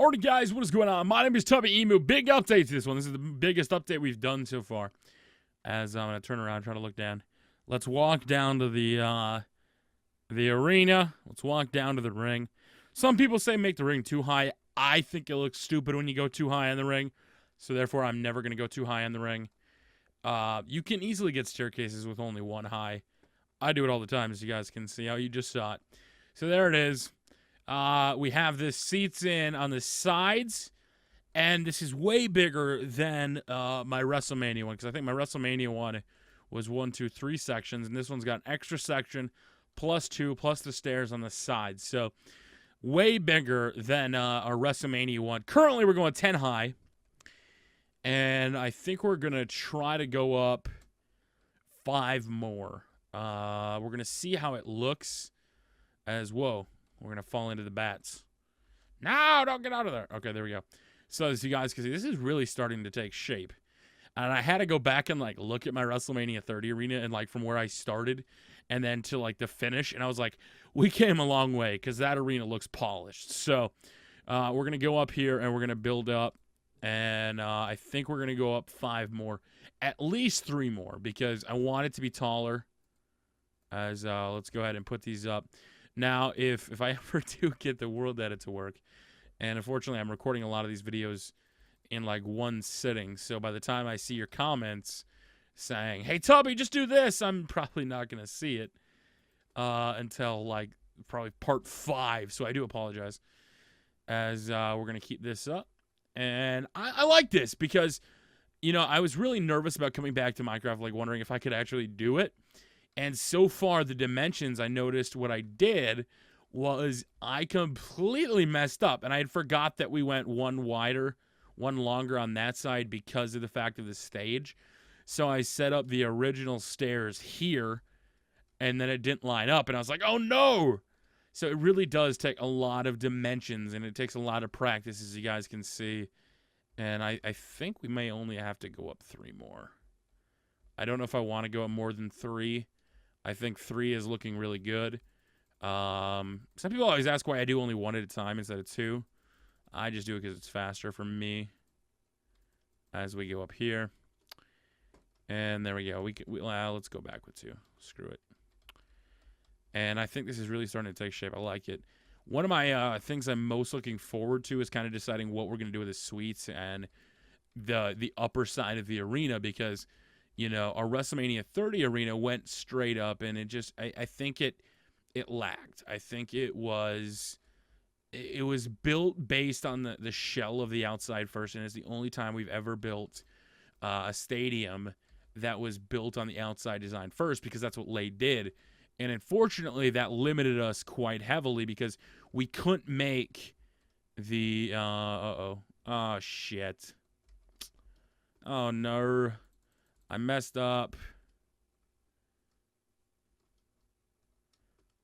Alright guys, what is going on? My name is Tubby Emu. Big update to this one. This is the biggest update we've done so far. As I'm going to turn around, try to look down. Let's walk down to the arena. Let's walk down to the ring. Some people say make the ring too high. I think it looks stupid when you go too high on the ring. So therefore, I'm never going to go too high on the ring. You can easily get staircases with only one high. I do it all the time, as you guys can see how you just saw it. So there it is. We have the seats in on the sides, and this is way bigger than my WrestleMania one, because I think my WrestleMania one was 1, 2, 3 sections, and this one's got an extra section, plus 2, plus the stairs on the sides. So way bigger than our WrestleMania one. Currently, we're going 10 high, and I think we're going to try to go up 5 more. We're going to see how it looks as, whoa. We're going to fall into the bats. No, don't get out of there. Okay, there we go. So as you guys can see, this is really starting to take shape. And I had to go back and, like, look at my WrestleMania 30 arena and, like, from where I started and then to, like, the finish. And I was like, we came a long way because that arena looks polished. So we're going to go up here and we're going to build up. And I think we're going to go up 5 more. At least 3 more because I want it to be taller. As let's go ahead and put these up. Now, if I ever do get the World Edit to work, and unfortunately I'm recording a lot of these videos in like one sitting, so by the time I see your comments saying, hey, Tubby, just do this, I'm probably not going to see it until like probably part 5, so I do apologize. As we're going to keep this up. And I like this because, you know, I was really nervous about coming back to Minecraft, like wondering if I could actually do it. And so far, the dimensions, I noticed what I did was I completely messed up. And I had forgot that we went one wider, one longer on that side because of the fact of the stage. So I set up the original stairs here, and then it didn't line up. And I was like, oh, no. So it really does take a lot of dimensions, and it takes a lot of practice, as you guys can see. And I think we may only have to go up 3 more. I don't know if I want to go up more than 3. I think 3 is looking really good. Some people always ask why I do only 1 at a time instead of 2. I just do it because it's faster for me. As we go up here. And there we go. Let's go back with 2. Screw it. And I think this is really starting to take shape. I like it. One of my things I'm most looking forward to is kind of deciding what we're going to do with the suites and the upper side of the arena, because you know, our WrestleMania 30 arena went straight up, and it just, I think it lacked. I think it was built based on the shell of the outside first, and it's the only time we've ever built a stadium that was built on the outside design first, because that's what Lay did. And unfortunately, that limited us quite heavily because we couldn't make the, oh, shit. Oh, no. I messed up.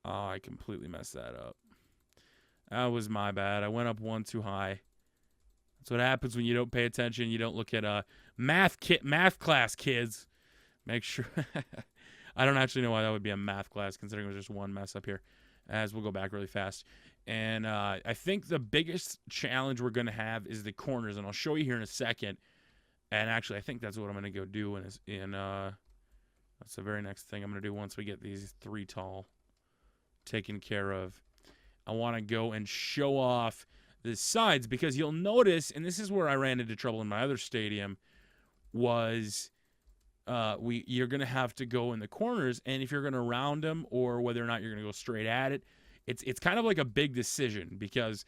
Oh, I completely messed that up. That was my bad. I went up 1 too high. That's what happens when you don't pay attention. You don't look at math class, kids. Make sure. I don't actually know why that would be a math class, considering it was just one mess up here. As we'll go back really fast. And I think the biggest challenge we're going to have is the corners, and I'll show you here in a second. And actually, I think that's what I'm going to go do that's the very next thing I'm going to do once we get these 3 tall taken care of. I want to go and show off the sides, because you'll notice, and this is where I ran into trouble in my other stadium, was you're going to have to go in the corners, and if you're going to round them or whether or not you're going to go straight at it, it's kind of like a big decision, because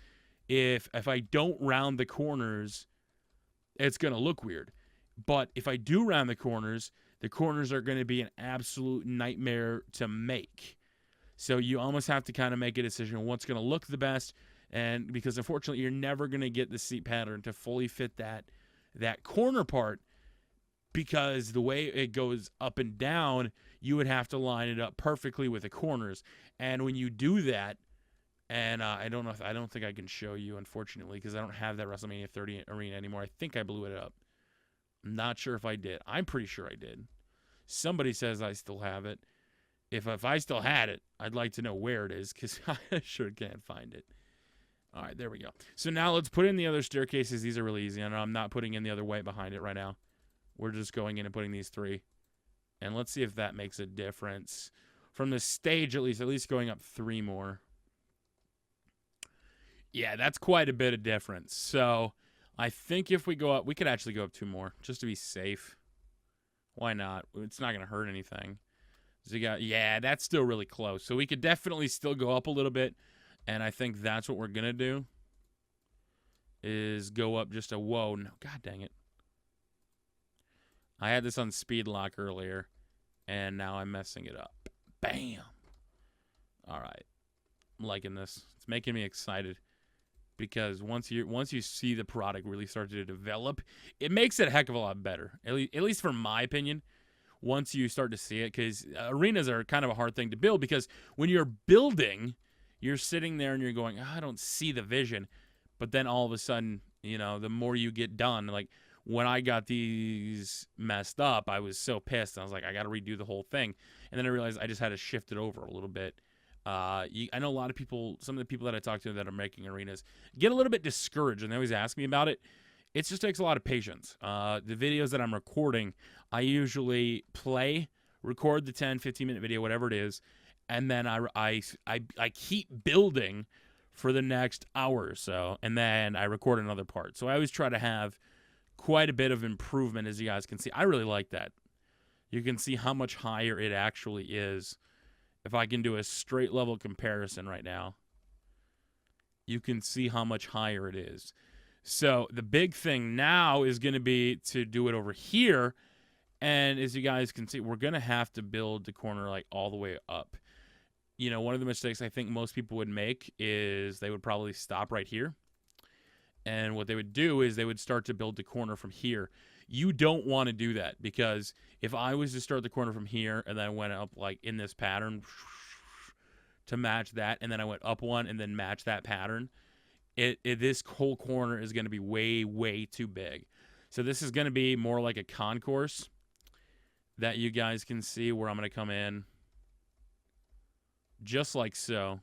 if I don't round the corners, it's going to look weird. But if I do round the corners are going to be an absolute nightmare to make. So you almost have to kind of make a decision on what's going to look the best. And because unfortunately, you're never going to get the seat pattern to fully fit that corner part, because the way it goes up and down, you would have to line it up perfectly with the corners. And when you do that, and I don't think I can show you, unfortunately, because I don't have that WrestleMania 30 arena anymore. I think I blew it up. I'm not sure if I did. I'm pretty sure I did. Somebody says I still have it. If I still had it, I'd like to know where it is, because I sure can't find it. All right, there we go. So now let's put in the other staircases. These are really easy. And I'm not putting in the other white behind it right now. We're just going in and putting these 3. And let's see if that makes a difference. From the stage, at least going up 3 more. Yeah, that's quite a bit of difference. So I think if we go up, we could actually go up 2 more just to be safe. Why not? It's not going to hurt anything. So yeah, that's still really close. So we could definitely still go up a little bit. And I think that's what we're going to do. Is go up just a... Whoa, no. God dang it. I had this on speed lock earlier. And now I'm messing it up. Bam. All right. I'm liking this. It's making me excited. Because once you see the product really start to develop, it makes it a heck of a lot better. At least from my opinion. Once you start to see it. Because arenas are kind of a hard thing to build. Because when you're building... You're sitting there and you're going, oh, I don't see the vision. But then all of a sudden, you know, the more you get done, like when I got these messed up, I was so pissed. I was like, I got to redo the whole thing. And then I realized I just had to shift it over a little bit. I know a lot of people, some of the people that I talk to that are making arenas, get a little bit discouraged. And they always ask me about it. It just takes a lot of patience. The videos that I'm recording, I usually record the 10, 15-minute video, whatever it is. And then I keep building for the next hour or so, and then I record another part. So I always try to have quite a bit of improvement, as you guys can see. I really like that. You can see how much higher it actually is. If I can do a straight level comparison right now, you can see how much higher it is. So the big thing now is going to be to do it over here. And as you guys can see, we're going to have to build the corner like all the way up. You know, one of the mistakes I think most people would make is they would probably stop right here. And what they would do is they would start to build the corner from here. You don't want to do that, because if I was to start the corner from here and then I went up like in this pattern to match that, and then I went up one and then match that pattern, this whole corner is going to be way, way too big. So this is going to be more like a concourse that you guys can see, where I'm going to come in just like so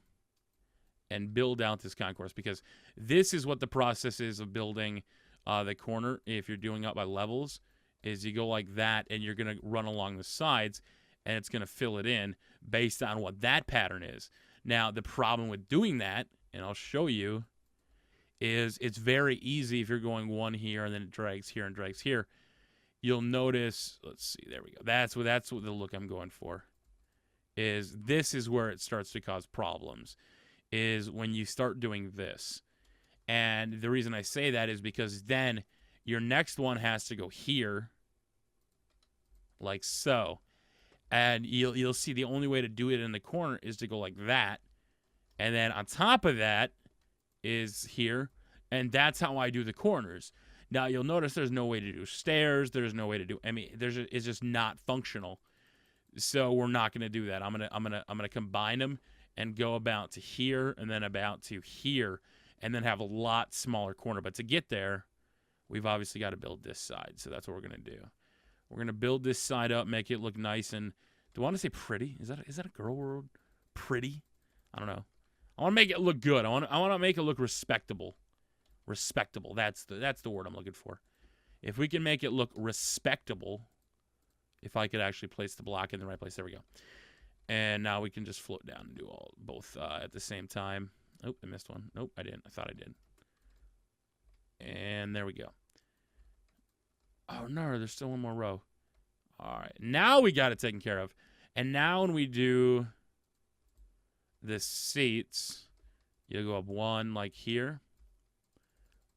and build out this concourse, because this is what the process is of building the corner. If you're doing up by levels, is you go like that and you're going to run along the sides and it's going to fill it in based on what that pattern is. Now, the problem with doing that, and I'll show you, is it's very easy if you're going one here and then it drags here and drags here. You'll notice, let's see, there we go. That's what the look I'm going for. This is where it starts to cause problems, is when you start doing this. And the reason I say that is because then your next one has to go here, like so. And you'll see the only way to do it in the corner is to go like that. And then on top of that is here. And that's how I do the corners. Now, you'll notice there's no way to do stairs. There's no way to do, it's just not functional. So we're not going to do that. I'm gonna combine them and go about to here and then about to here, and then have a lot smaller corner. But to get there, we've obviously got to build this side. So that's what we're going to do. We're going to build this side up, make it look nice. And do I want to say pretty? Is that a girl word? Pretty? I don't know. I want to make it look good. I want to make it look respectable. Respectable. That's the word I'm looking for. If we can make it look respectable, if I could actually place the block in the right place. There we go. And now we can just float down and do both at the same time. Oh, I missed one. Nope, I didn't. I thought I did. And there we go. Oh, no, there's still one more row. All right, now we got it taken care of. And now when we do the seats, you'll go up one like here.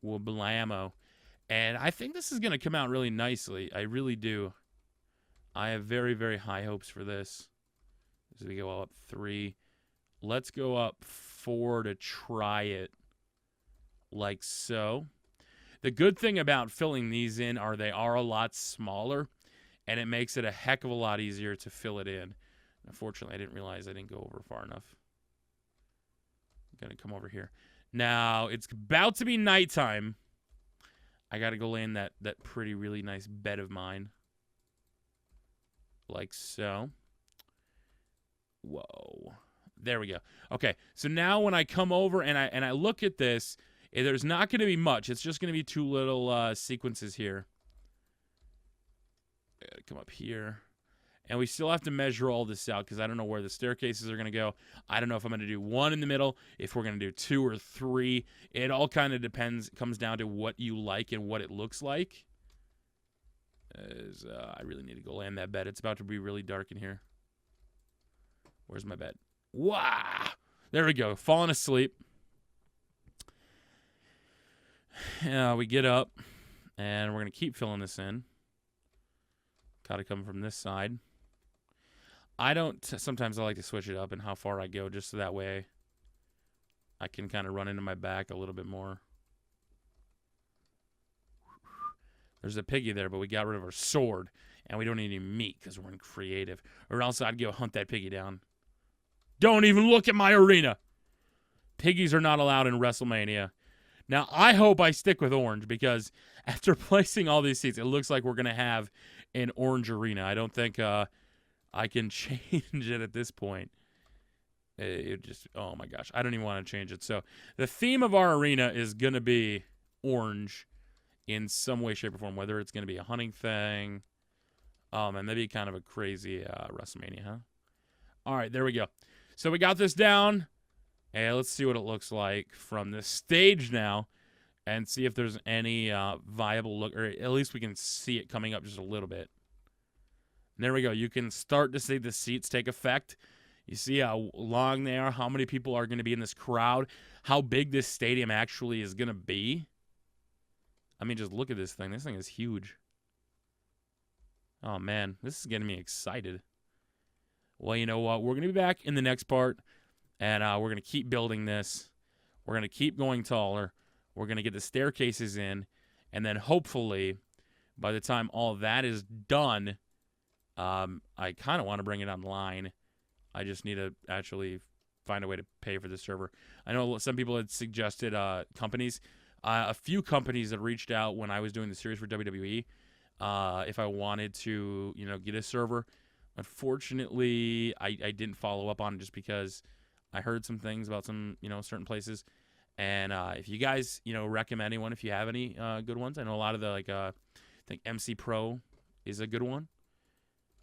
We'll blammo. And I think this is going to come out really nicely. I really do. I have very, very high hopes for this. As we go up 3. Let's go up 4 to try it like so. The good thing about filling these in are they are a lot smaller, and it makes it a heck of a lot easier to fill it in. Unfortunately, I didn't realize I didn't go over far enough. I'm going to come over here. Now, it's about to be nighttime. I got to go lay in that pretty, really nice bed of mine. Like so. Whoa. There we go. Okay, so now when I come over and I look at this, there's not going to be much. It's just going to be two little sequences here. I gotta come up here. And we still have to measure all this out because I don't know where the staircases are going to go. I don't know if I'm going to do one in the middle, if we're going to do 2 or 3. It all kind of depends. It comes down to what you like and what it looks like. I really need to go land that bed. It's about to be really dark in here. Where's my bed? Wow! There we go. Falling asleep. We get up, and we're going to keep filling this in. Got to come from this side. Sometimes I like to switch it up and how far I go just so that way I can kind of run into my back a little bit more. There's a piggy there, but we got rid of our sword, and we don't need any meat because we're in creative. Or else I'd go hunt that piggy down. Don't even look at my arena. Piggies are not allowed in WrestleMania. Now, I hope I stick with orange because after placing all these seats, it looks like we're going to have an orange arena. I don't think I can change it at this point. Oh my gosh, I don't even want to change it. So the theme of our arena is going to be orange in some way, shape, or form, whether it's going to be a hunting thing. And maybe kind of a crazy WrestleMania, huh? All right, there we go. So we got this down. And let's see what it looks like from this stage now and see if there's any viable look, or at least we can see it coming up just a little bit. And there we go. You can start to see the seats take effect. You see how long they are, how many people are going to be in this crowd, how big this stadium actually is going to be. I mean, just look at this thing. This thing is huge. Oh, man. This is getting me excited. Well, you know what? We're going to be back in the next part. And we're going to keep building this. We're going to keep going taller. We're going to get the staircases in. And then hopefully, by the time all that is done, I kind of want to bring it online. I just need to actually find a way to pay for the server. I know some people had suggested companies. A few companies that reached out when I was doing the series for WWE if I wanted to, get a server. Unfortunately, I didn't follow up on it just because I heard some things about some, certain places. And if you guys, recommend anyone, if you have any good ones. I know a lot of the, I think MC Pro is a good one.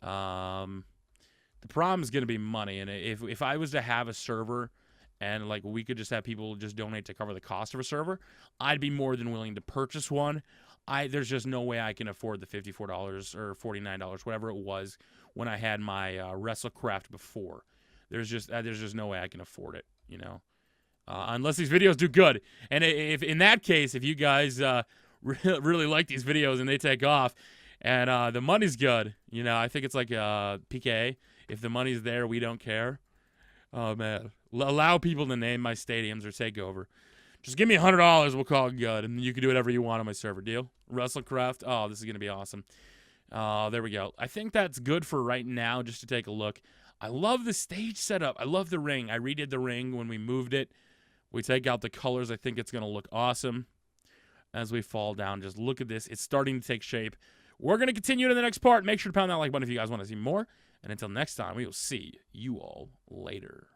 The problem is going to be money. And if I was to have a server and, we could just have people just donate to cover the cost of a server, I'd be more than willing to purchase one. There's just no way I can afford the $54 or $49, whatever it was, when I had my WrestleCrate before. There's just no way I can afford it, unless these videos do good. And if in that case, if you guys really like these videos and they take off, and the money's good, I think it's like PK. If the money's there, we don't care. Oh man, allow people to name my stadiums or take over. Just give me $100, we'll call it good, and you can do whatever you want on my server. Deal? WrestleCrate. Oh, this is gonna be awesome. There we go. I think that's good for right now. Just to take a look. I love the stage setup. I love the ring. I redid the ring when we moved it. We take out the colors. I think it's going to look awesome as we fall down. Just look at this. It's starting to take shape. We're going to continue to the next part. Make sure to pound that like button if you guys want to see more. And until next time, we will see you all later.